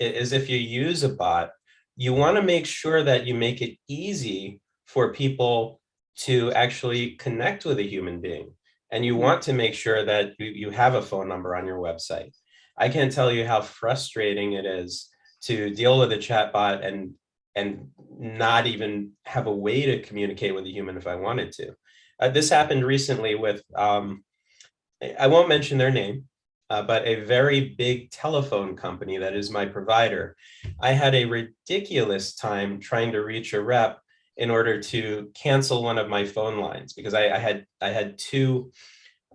is if you use a bot, you want to make sure that you make it easy for people to actually connect with a human being. And you want to make sure that you have a phone number on your website. I can't tell you how frustrating it is to deal with a chatbot and not even have a way to communicate with a human if I wanted to. This happened recently with, I won't mention their name, but a very big telephone company that is my provider. I had a ridiculous time trying to reach a rep in order to cancel one of my phone lines because I had two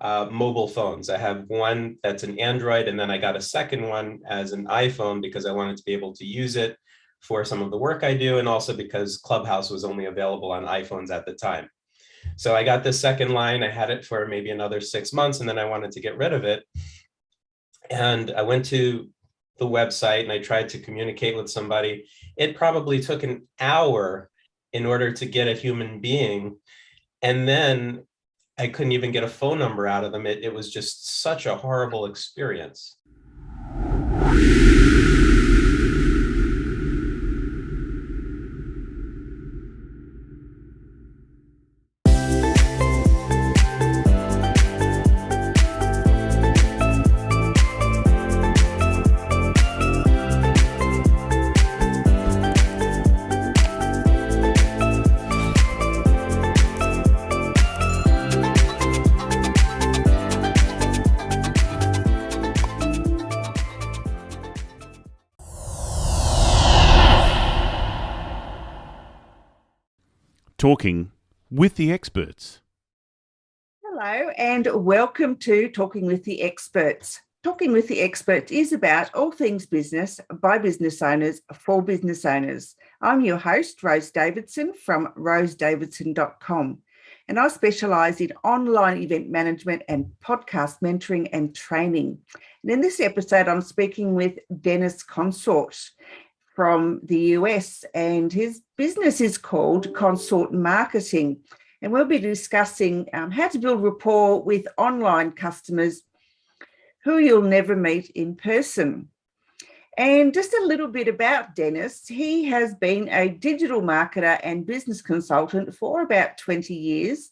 mobile phones. I have one that's an Android, and then I got a second one as an iPhone because I wanted to be able to use it for some of the work I do, and also because Clubhouse was only available on iPhones at the time. So I got this second line. I had it for maybe another 6 months, and then I wanted to get rid of it. And I went to the website and I tried to communicate with somebody. It probably took an hour in order to get a human being. And then I couldn't even get a phone number out of them. It was just such a horrible experience. Talking with the experts. Hello and welcome to Talking with the Experts. Talking with the Experts is about all things business by business owners for business owners. I'm your host, Rose Davidson from rosesdavidson.com, and I specialise in online event management and podcast mentoring and training. And in this episode, I'm speaking with Dennis Consorte from the US, and his business is called Consorte Marketing. And we'll be discussing how to build rapport with online customers who you'll never meet in person. And just a little bit about Dennis. He has been a digital marketer and business consultant for about 20 years,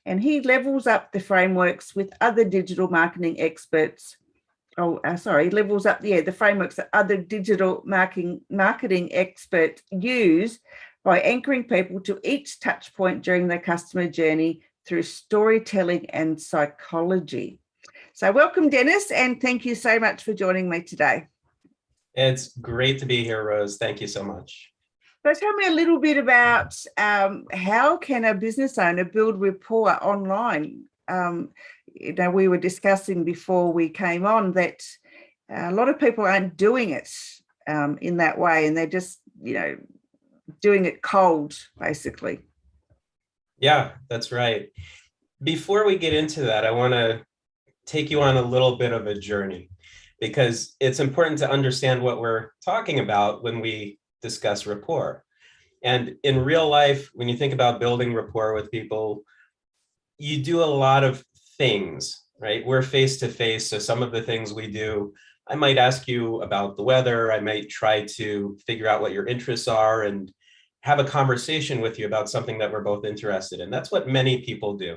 and he levels up the frameworks with other digital marketing experts. Levels up the frameworks that other digital marketing experts use by anchoring people to each touch point during their customer journey through storytelling and psychology. So welcome, Dennis, and thank you so much for joining me today. It's great to be here, Rose. Thank you so much. So tell me a little bit about how can a business owner build rapport online? We were discussing before we came on that a lot of people aren't doing it in that way, and they're just, doing it cold, basically. Yeah, that's right. Before we get into that, I want to take you on a little bit of a journey, because it's important to understand what we're talking about when we discuss rapport. And in real life, when you think about building rapport with people, you do a lot of things, right? We're face to face. So some of the things we do, I might ask you about the weather. I might try to figure out what your interests are and have a conversation with you about something that we're both interested in. That's what many people do.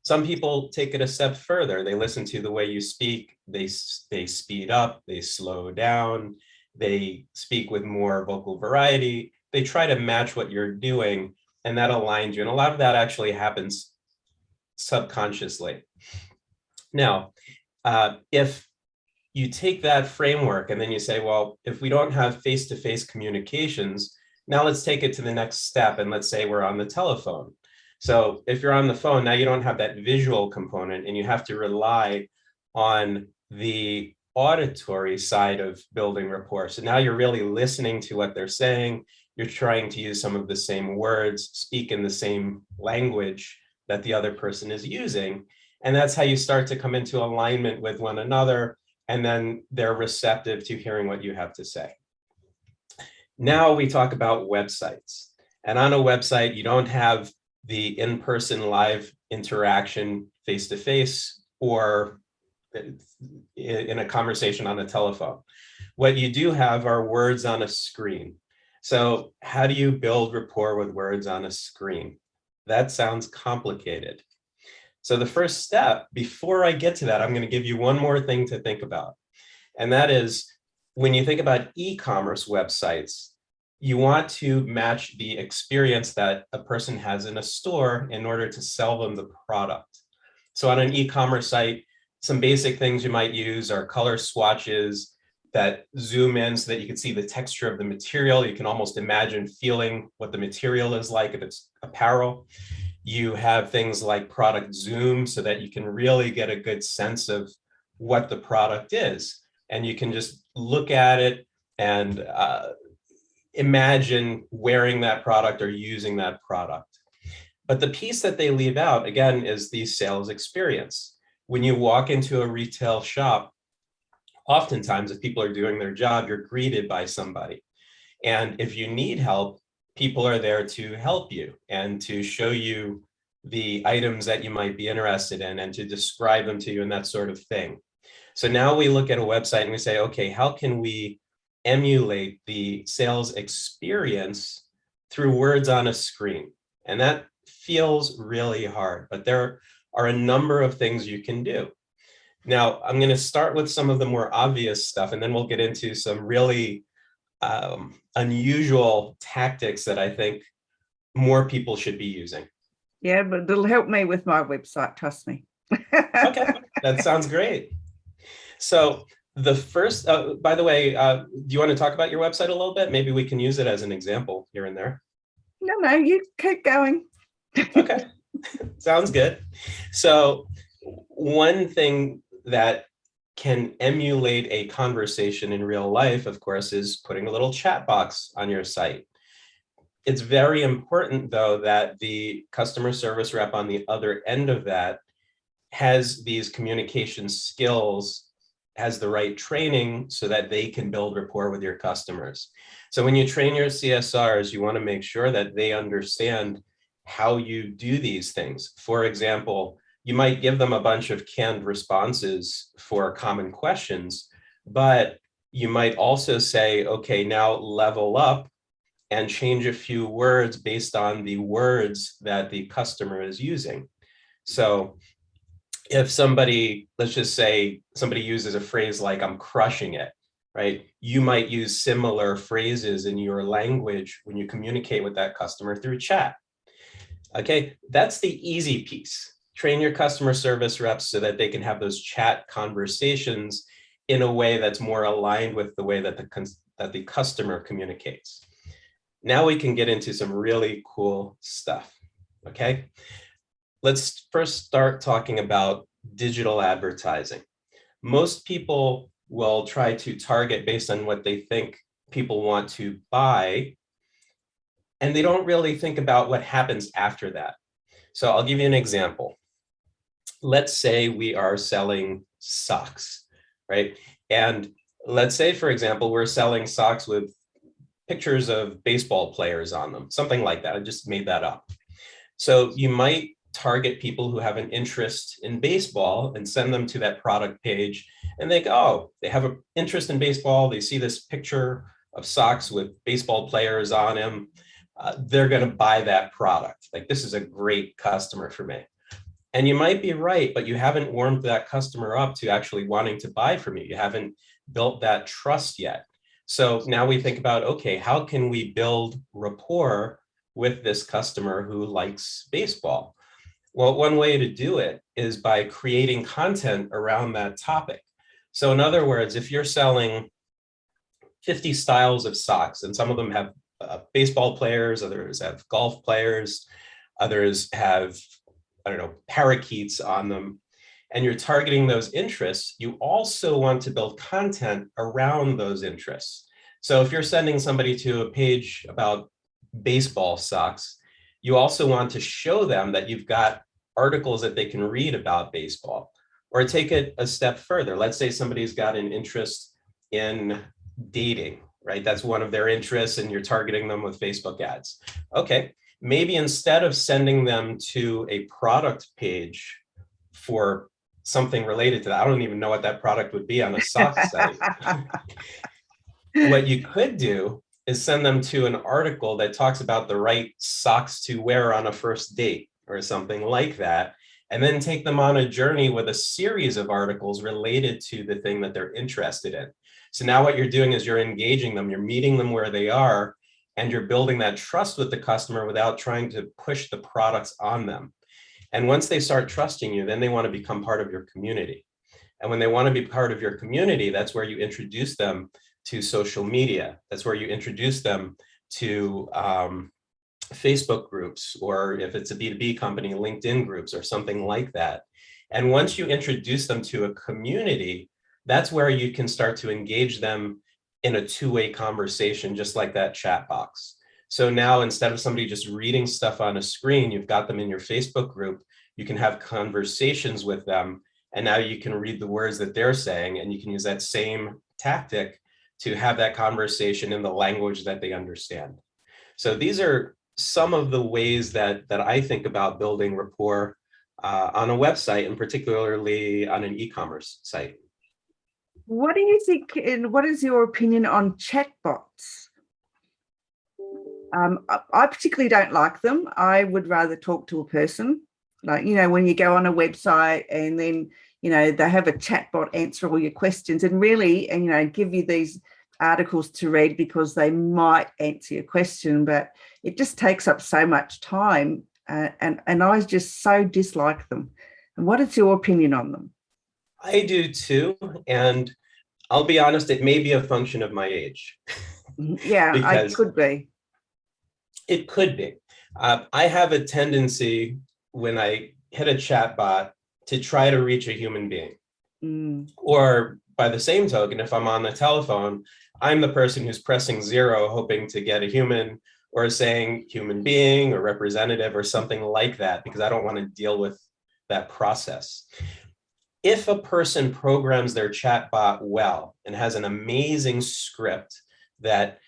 Some people take it a step further. They listen to the way you speak. They speed up, they slow down, they speak with more vocal variety. They try to match what you're doing, and that aligns you. And a lot of that actually happens subconsciously. Now, if you take that framework and then you say, well, if we don't have face-to-face communications, now let's take it to the next step. And let's say we're on the telephone. So if you're on the phone, now you don't have that visual component, and you have to rely on the auditory side of building rapport. So now you're really listening to what they're saying. You're trying to use some of the same words, speak in the same language that the other person is using. And that's how you start to come into alignment with one another. And then they're receptive to hearing what you have to say. Now we talk about websites. And on a website, you don't have the in-person live interaction face-to-face or in a conversation on the telephone. What you do have are words on a screen. So how do you build rapport with words on a screen? That sounds complicated. So the first step, before I get to that, I'm going to give you one more thing to think about. And that is, when you think about e-commerce websites, you want to match the experience that a person has in a store in order to sell them the product. So on an e-commerce site, some basic things you might use are color swatches that zoom in so that you can see the texture of the material. You can almost imagine feeling what the material is like if it's apparel. You have things like product zoom so that you can really get a good sense of what the product is. And you can just look at it and imagine wearing that product or using that product. But the piece that they leave out, again, is the sales experience. When you walk into a retail shop, oftentimes, if people are doing their job, you're greeted by somebody. And if you need help, people are there to help you and to show you the items that you might be interested in and to describe them to you and that sort of thing. So now we look at a website and we say, okay, how can we emulate the sales experience through words on a screen? And that feels really hard, but there are a number of things you can do. Now, I'm going to start with some of the more obvious stuff, and then we'll get into some really unusual tactics that I think more people should be using. Yeah, but it'll help me with my website, trust me. Okay, that sounds great. So the first, by the way, do you want to talk about your website a little bit? Maybe we can use it as an example here and there. No, you keep going. Okay, sounds good. So one thing that can emulate a conversation in real life, of course, is putting a little chat box on your site. It's very important, though, that the customer service rep on the other end of that has these communication skills, has the right training so that they can build rapport with your customers. So when you train your CSRs, you want to make sure that they understand how you do these things. For example, you might give them a bunch of canned responses for common questions, but you might also say, okay, now level up and change a few words based on the words that the customer is using. So if somebody, let's just say somebody uses a phrase like, I'm crushing it, right? You might use similar phrases in your language when you communicate with that customer through chat. Okay, that's the easy piece. Train your customer service reps so that they can have those chat conversations in a way that's more aligned with the way that the customer communicates. Now we can get into some really cool stuff, okay? Let's first start talking about digital advertising. Most people will try to target based on what they think people want to buy, and they don't really think about what happens after that. So I'll give you an example. Let's say we are selling socks, right? And let's say, for example, we're selling socks with pictures of baseball players on them, something like that. I just made that up. So you might target people who have an interest in baseball and send them to that product page and think, oh, they have an interest in baseball. They see this picture of socks with baseball players on them. They're going to buy that product. Like, this is a great customer for me. And you might be right, but you haven't warmed that customer up to actually wanting to buy from you. You haven't built that trust yet. So now we think about, okay, how can we build rapport with this customer who likes baseball? Well, one way to do it is by creating content around that topic. So in other words, if you're selling 50 styles of socks, and some of them have baseball players, others have golf players, others have, I don't know, parakeets on them, and you're targeting those interests, you also want to build content around those interests. So if you're sending somebody to a page about baseball socks, you also want to show them that you've got articles that they can read about baseball. Or take it a step further. Let's say somebody's got an interest in dating, right? That's one of their interests, and you're targeting them with Facebook ads. Okay, maybe instead of sending them to a product page for something related to that, I don't even know what that product would be on a sock site. What you could do is send them to an article that talks about the right socks to wear on a first date or something like that, and then take them on a journey with a series of articles related to the thing that they're interested in. So now what you're doing is you're engaging them, you're meeting them where they are, and you're building that trust with the customer without trying to push the products on them. And once they start trusting you, then they want to become part of your community. And when they want to be part of your community, that's where you introduce them to social media. That's where you introduce them to Facebook groups, or if it's a B2B company, LinkedIn groups or something like that. And once you introduce them to a community, that's where you can start to engage them in a two-way conversation, just like that chat box. So now instead of somebody just reading stuff on a screen, you've got them in your Facebook group, you can have conversations with them, and now you can read the words that they're saying, and you can use that same tactic to have that conversation in the language that they understand. So these are some of the ways that I think about building rapport on a website, and particularly on an e-commerce site. What do you think, and what is your opinion on chatbots? I particularly don't like them. I would rather talk to a person. Like, when you go on a website and then, they have a chatbot answer all your questions and really, give you these articles to read because they might answer your question, but it just takes up so much time. And I just so dislike them. And what is your opinion on them? I do too. And I'll be honest, it may be a function of my age. Yeah, it could be. It could be. I have a tendency when I hit a chat bot to try to reach a human being. Or by the same token, if I'm on the telephone, I'm the person who's pressing 0, hoping to get a human, or saying human being or representative or something like that, because I don't want to deal with that process. If a person programs their chatbot well and has an amazing script that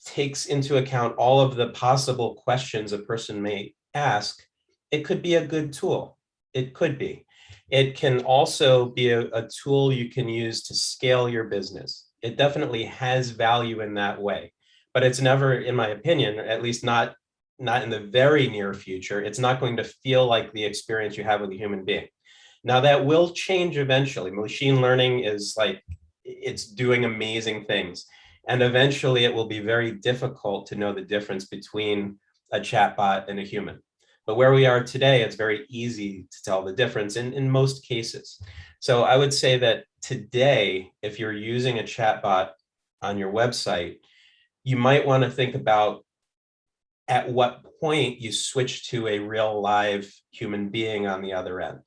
takes into account all of the possible questions a person may ask, it could be a good tool. It could be. It can also be a tool you can use to scale your business. It definitely has value in that way, but it's never, in my opinion, at least not in the very near future, it's not going to feel like the experience you have with a human being. Now that will change eventually. Machine learning is it's doing amazing things. And eventually it will be very difficult to know the difference between a chatbot and a human. But where we are today, it's very easy to tell the difference in most cases. So I would say that today, if you're using a chatbot on your website, you might want to think about at what point you switch to a real live human being on the other end.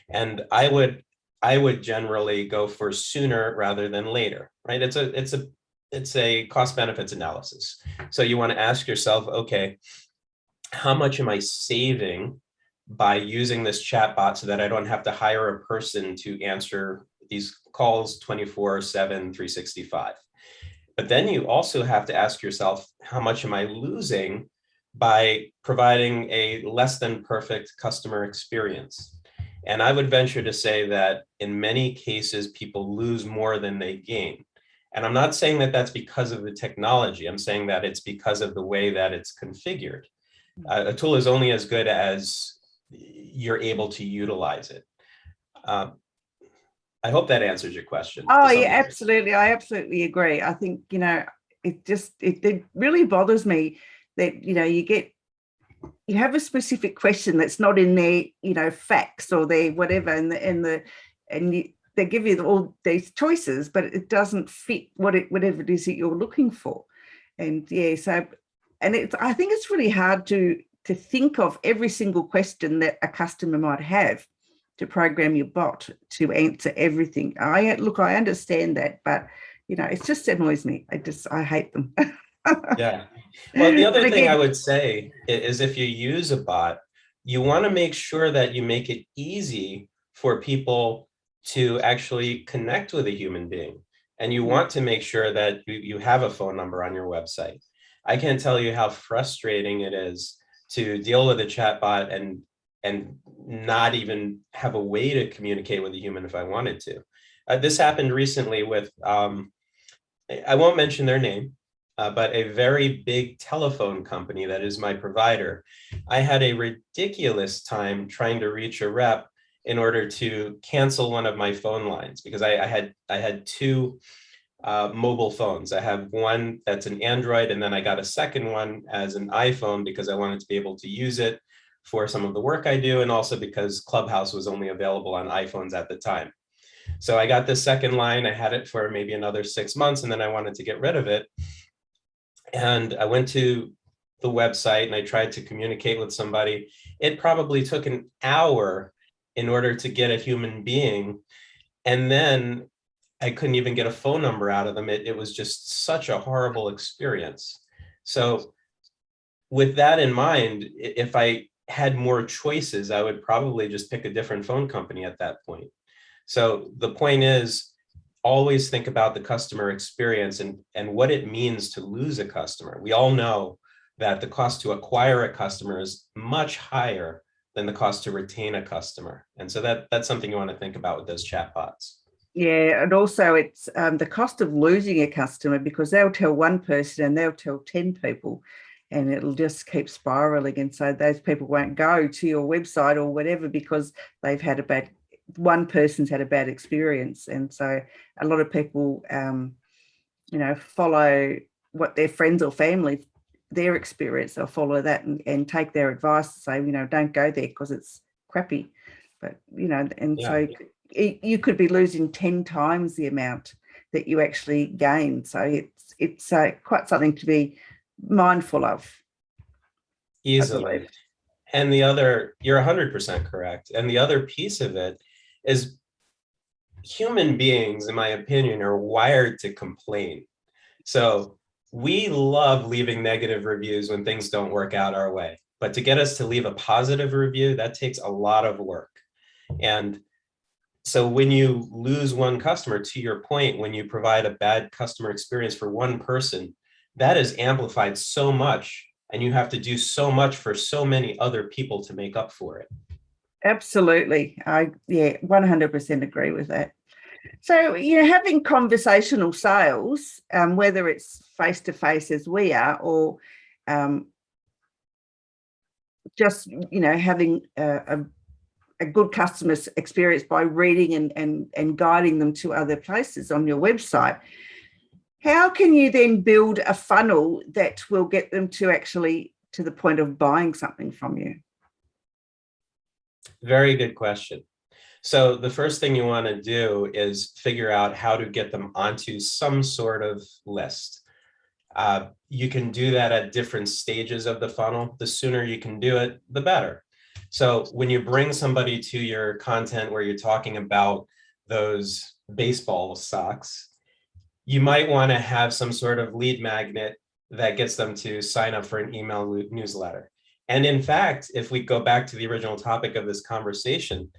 And I would generally go for sooner rather than later, right? It's a cost benefits analysis. So you want to ask yourself, okay, how much am I saving by using this chatbot so that I don't have to hire a person to answer these calls 24/7, 365? But then you also have to ask yourself, how much am I losing by providing a less than perfect customer experience? And I would venture to say that in many cases, people lose more than they gain. And I'm not saying that that's because of the technology. I'm saying that it's because of the way that it's configured. A tool is only as good as you're able to utilize it. I hope that answers your question. Oh, yeah, absolutely. I absolutely agree. I think, it really bothers me that, you have a specific question that's not in their, facts or their whatever, they give you all these choices, but it doesn't fit whatever it is that you're looking for. And yeah, so, I think it's really hard to think of every single question that a customer might have to program your bot to answer everything. I understand that, but it just annoys me. I hate them. Yeah. Well, the other thing I would say is if you use a bot, you want to make sure that you make it easy for people to actually connect with a human being. And you want to make sure that you have a phone number on your website. I can't tell you how frustrating it is to deal with a chatbot and not even have a way to communicate with a human if I wanted to. This happened recently with I won't mention their name, but a very big telephone company that is my provider. I had a ridiculous time trying to reach a rep in order to cancel one of my phone lines because I had two mobile phones. I have one that's an Android, and then I got a second one as an iPhone because I wanted to be able to use it for some of the work I do, and also because Clubhouse was only available on iPhones at the time. So I got this second line. I had it for maybe another 6 months, and then I wanted to get rid of it. And I went to the website and I tried to communicate with somebody. It probably took an hour in order to get a human being. And then I couldn't even get a phone number out of them. It was just such a horrible experience. So with that in mind, if I had more choices, I would probably just pick a different phone company at that point. So the point is, always think about the customer experience and what it means to lose a customer. We all know that the cost to acquire a customer is much higher than the cost to retain a customer. And so that's something you want to think about with those chatbots. Yeah, and also it's the cost of losing a customer, because they'll tell one person and they'll tell 10 people, and it'll just keep spiraling. And so those people won't go to your website or whatever because they've had one person's had a bad experience. And so a lot of people, follow what their friends or family, their experience, they'll follow that and take their advice to say, don't go there because it's crappy. But, so you could be losing 10 times the amount that you actually gain. So it's quite something to be mindful of. Easily. And the other, you're 100% correct. And the other piece of it is human beings, in my opinion, are wired to complain. So we love leaving negative reviews when things don't work out our way. But to get us to leave a positive review, that takes a lot of work. And so when you lose one customer, to your point, when you provide a bad customer experience for one person, that is amplified so much, and you have to do so much for so many other people to make up for it. Absolutely. 100% agree with that. So, having conversational sales, whether it's face-to-face as we are, or just, having a good customer experience by reading and guiding them to other places on your website, how can you then build a funnel that will get them to actually to the point of buying something from you? Very good question. So the first thing you want to do is figure out how to get them onto some sort of list. You can do that at different stages of the funnel. The sooner you can do it, the better. So when you bring somebody to your content where you're talking about those baseball socks, you might want to have some sort of lead magnet that gets them to sign up for an email newsletter. And in fact, if we go back to the original topic of this conversation,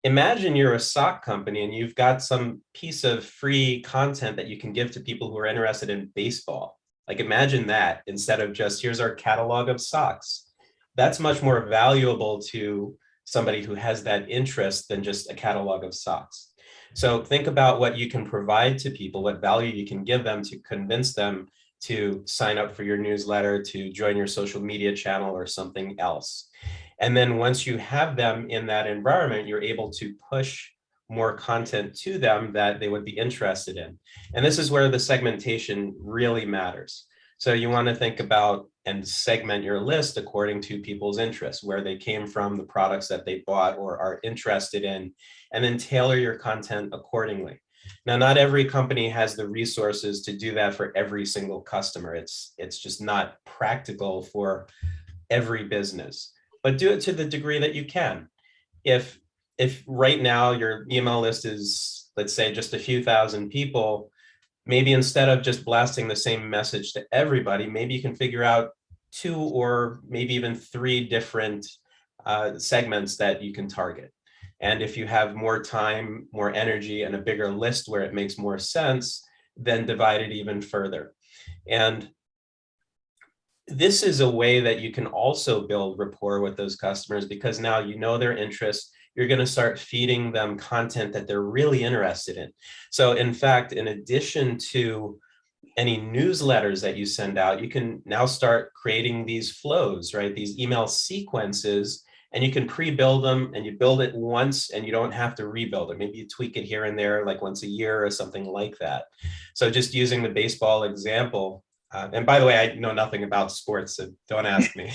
imagine you're a sock company and you've got some piece of free content that you can give to people who are interested in baseball. Like, imagine that instead of just, here's our catalog of socks. That's much more valuable to somebody who has that interest than just a catalog of socks. So think about what you can provide to people, what value you can give them to convince them to sign up for your newsletter, to join your social media channel or something else. And then once you have them in that environment, you're able to push more content to them that they would be interested in. And this is where the segmentation really matters. So you want to think about and segment your list according to people's interests, where they came from, the products that they bought or are interested in, and then tailor your content accordingly. Now, not every company has the resources to do that for every single customer. It's just not practical for every business, but do it to the degree that you can. If right now your email list is, let's say, just a few thousand people, maybe instead of just blasting the same message to everybody, maybe you can figure out 2 or maybe even 3 different segments that you can target. And if you have more time, more energy, and a bigger list where it makes more sense, then divide it even further. And this is a way that you can also build rapport with those customers, because now you know their interests. You're going to start feeding them content that they're really interested in. So in fact, in addition to any newsletters that you send out, you can now start creating these flows, right? These email sequences, and you can pre-build them, and you build it once and you don't have to rebuild it. Maybe you tweak it here and there, like once a year or something like that. So just using the baseball example, and by the way, I know nothing about sports, so don't ask me.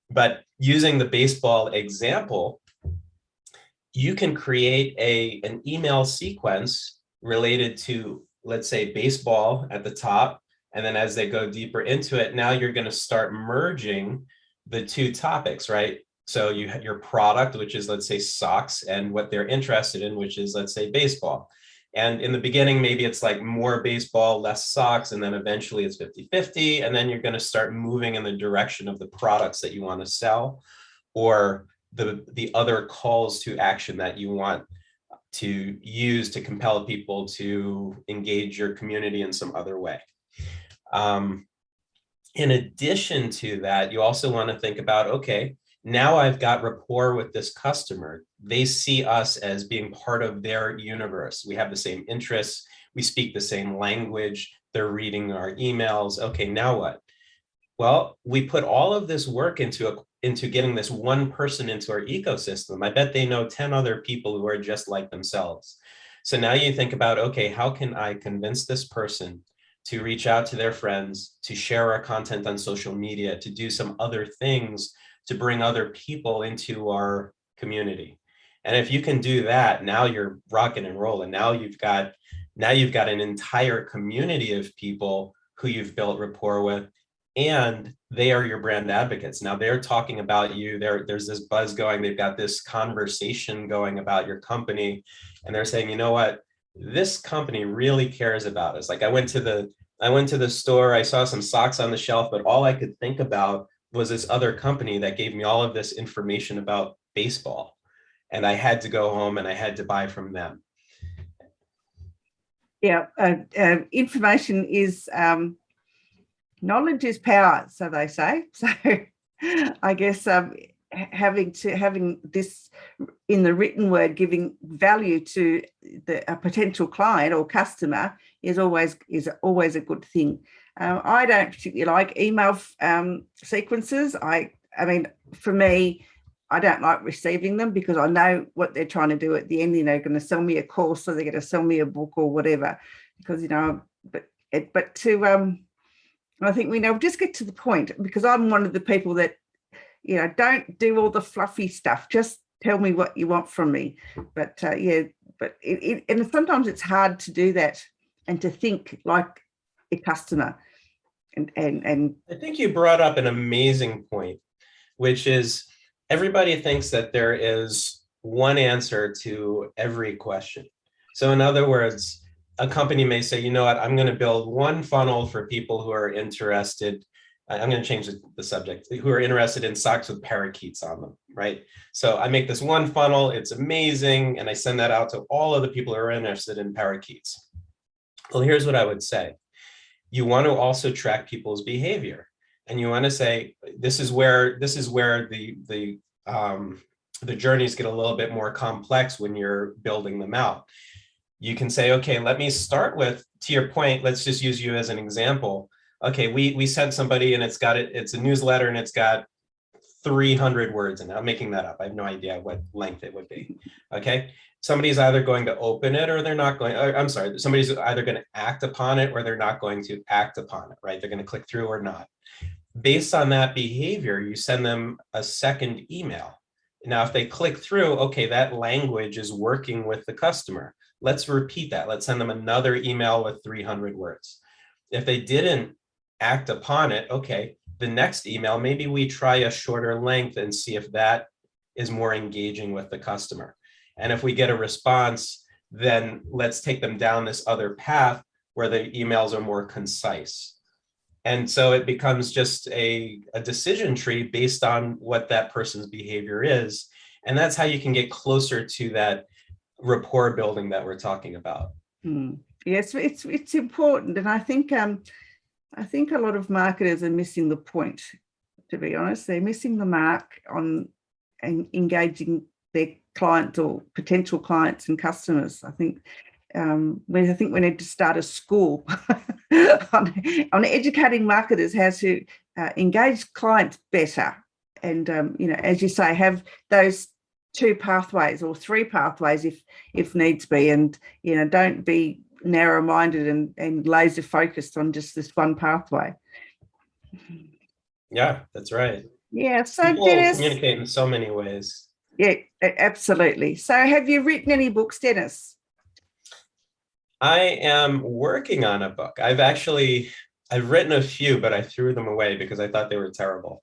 But using the baseball example, you can create an email sequence related to, let's say, baseball at the top. And then as they go deeper into it, now you're going to start merging the two topics, right? So you have your product, which is, let's say, socks, and what they're interested in, which is, let's say, baseball. And in the beginning, maybe it's like more baseball, less socks, and then eventually it's 50-50. And then you're going to start moving in the direction of the products that you want to sell, or the other calls to action that you want to use to compel people to engage your community in some other way. In addition to that, you also want to think about, okay, now I've got rapport with this customer. They see us as being part of their universe. We have the same interests. We speak the same language. They're reading our emails. Okay, now what? Well, we put all of this work into getting this one person into our ecosystem. I bet they know 10 other people who are just like themselves. So now you think about, okay, how can I convince this person to reach out to their friends, to share our content on social media, to do some other things, to bring other people into our community. And if you can do that, now you're rocking and rolling. Now you've got an entire community of people who you've built rapport with, and they are your brand advocates. Now they're talking about you. There's this buzz going. They've got this conversation going about your company, and they're saying, you know what, this company really cares about us. Like I went to the store, I saw some socks on the shelf, but all I could think about was this other company that gave me all of this information about baseball, and I had to go home and I had to buy from them. Yeah, information is knowledge is power, so they say. So I guess having this in the written word, giving value to a potential client or customer is always a good thing. I don't particularly like email sequences. I mean, for me, I don't like receiving them because I know what they're trying to do at the end. You know, going to sell me a course, or they're going to sell me a book or whatever. Because I think we just get to the point, because I'm one of the people that, don't do all the fluffy stuff. Just tell me what you want from me. But and sometimes it's hard to do that and to think like a customer. And I think you brought up an amazing point, which is everybody thinks that there is one answer to every question. So in other words, a company may say, you know what, I'm going to build one funnel for people who are interested. I'm going to change the subject, who are interested in socks with parakeets on them, right? So I make this one funnel, it's amazing, and I send that out to all of the people who are interested in parakeets. Well, here's what I would say. You want to also track people's behavior, and you want to say, this is where the journeys get a little bit more complex when you're building them out. You can say, okay, let me start with, to your point, let's just use you as an example. Okay, we sent somebody and it's a newsletter and it's got 300 words in it. I'm making that up. I have no idea what length it would be. Okay, somebody's either going to open it or they're not going, somebody's either going to act upon it or they're not going to act upon it, right? They're going to click through or not. Based on that behavior, you send them a second email. Now, if they click through, okay, that language is working with the customer. Let's repeat that. Let's send them another email with 300 words. If they didn't act upon it, okay, the next email, maybe we try a shorter length and see if that is more engaging with the customer. And if we get a response, then let's take them down this other path where the emails are more concise. And so it becomes just a decision tree based on what that person's behavior is. And that's how you can get closer to that rapport building that we're talking about. Yes, it's important, and I think a lot of marketers are missing the point. To be honest, they're missing the mark on engaging their clients or potential clients and customers. I think I think we need to start a school on educating marketers how to engage clients better. And, as you say, have those 2 pathways or 3 pathways if needs be. And, don't be narrow-minded and laser focused on just this one pathway. Yeah, that's right. Yeah. So People Dennis, communicate in so many ways. yeah, absolutely. So have you written any books, Dennis? I am working on a book. I've written a few, but I threw them away because I thought they were terrible.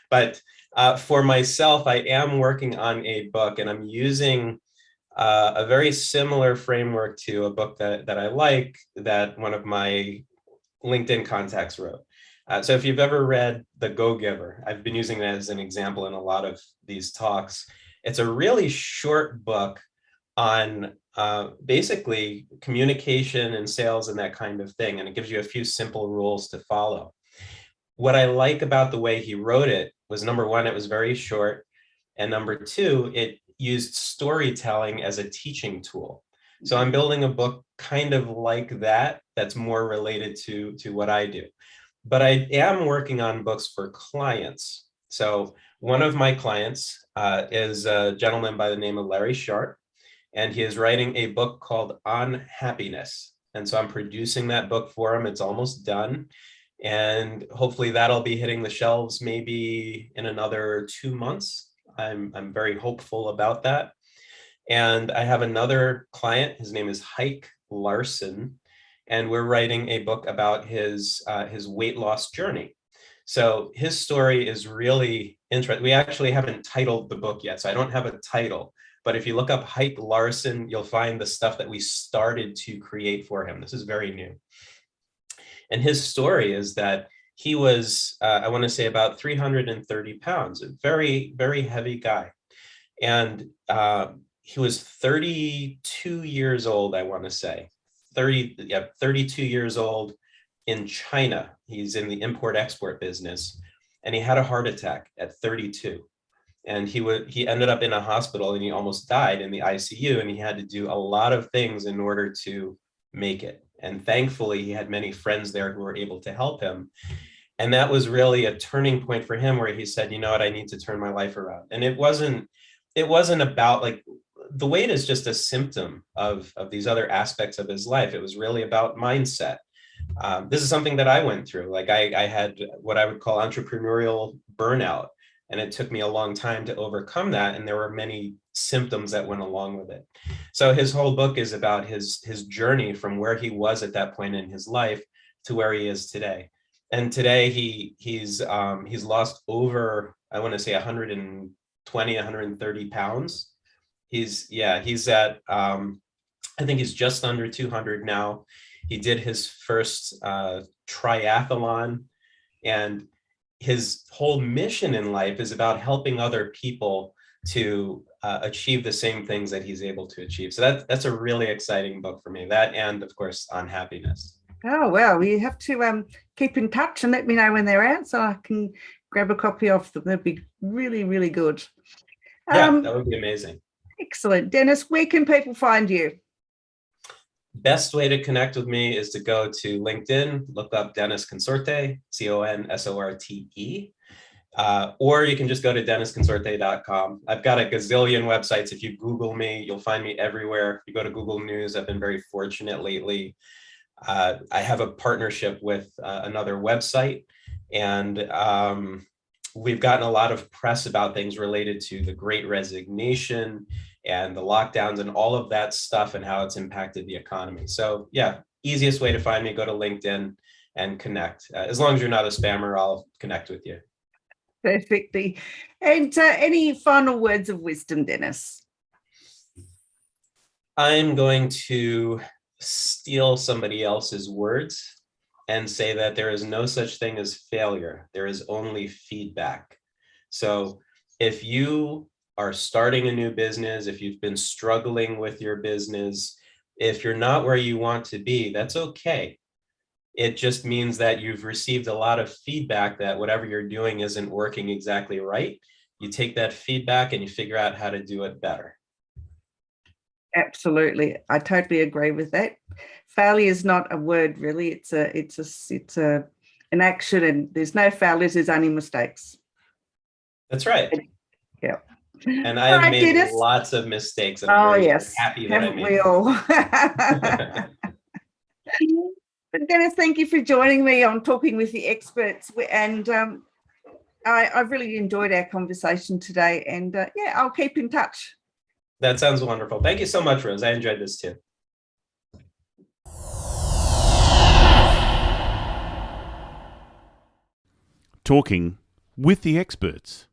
But for myself, I am working on a book, and I'm using a very similar framework to a book that I like, that one of my LinkedIn contacts wrote. So if you've ever read The Go-Giver, I've been using that as an example in a lot of these talks. It's a really short book on basically communication and sales and that kind of thing. And it gives you a few simple rules to follow. What I like about the way he wrote it was, number one, it was very short. And number two, it used storytelling as a teaching tool. So I'm building a book kind of like that, that's more related to what I do. But I am working on books for clients. So one of my clients is a gentleman by the name of Larry Sharp, and he is writing a book called On Happiness. And so I'm producing that book for him. It's almost done. And hopefully that'll be hitting the shelves maybe in another 2 months. I'm very hopeful about that. And I have another client, his name is Hike Larson, and we're writing a book about his weight loss journey. So his story is really interesting. We actually haven't titled the book yet, so I don't have a title. But if you look up Hike Larson, you'll find the stuff that we started to create for him. This is very new. And his story is that he was, I want to say, about 330 pounds, a very, very heavy guy. And he was 32 years old, I want to say. 32 years old in China. He's in the import-export business. And he had a heart attack at 32. And he ended up in a hospital, and he almost died in the ICU, and he had to do a lot of things in order to make it. And thankfully, he had many friends there who were able to help him. And that was really a turning point for him, where he said, you know what, I need to turn my life around. And it wasn't about, like, the weight is just a symptom of these other aspects of his life. It was really about mindset. This is something that I went through. Like I had what I would call entrepreneurial burnout. And it took me a long time to overcome that. And there were many symptoms that went along with it. So his whole book is about his journey from where he was at that point in his life to where he is today. And today he's lost over, I want to say, 120, 130 pounds. He's at, I think he's just under 200 now. He did his first triathlon, and his whole mission in life is about helping other people to achieve the same things that he's able to achieve. So that's a really exciting book for me. That, and of course, On Happiness. Oh, well, you have to keep in touch and let me know when they're out so I can grab a copy of them. That'd be really, really good. Yeah, that would be amazing. Excellent. Dennis, where can people find you? Best way to connect with me is to go to LinkedIn, look up Dennis Consorte, Consorte. Or you can just go to dennisconsorte.com. I've got a gazillion websites. If you Google me, you'll find me everywhere. If you go to Google News, I've been very fortunate lately. I have a partnership with another website, and we've gotten a lot of press about things related to the Great Resignation and the lockdowns and all of that stuff and how it's impacted the economy. So yeah, easiest way to find me, go to LinkedIn and connect. As long as you're not a spammer, I'll connect with you. Perfectly. And any final words of wisdom, Dennis? I'm going to steal somebody else's words and say that there is no such thing as failure. There is only feedback. So if you are starting a new business, if you've been struggling with your business, if you're not where you want to be, that's okay. It just means that you've received a lot of feedback that whatever you're doing isn't working exactly right. You take that feedback and you figure out how to do it better. Absolutely. I totally agree with that. Failure is not a word, really. It's an action, and there's no failures, there's only mistakes. That's right. Yeah. And I All have right, made Dennis. lots of mistakes, and I'm Oh, very yes. happy that I Haven't made we all? them. But Dennis, thank you for joining me on Talking with the Experts. And I've really enjoyed our conversation today. And yeah, I'll keep in touch. That sounds wonderful. Thank you so much, Rose. I enjoyed this too. Talking with the Experts.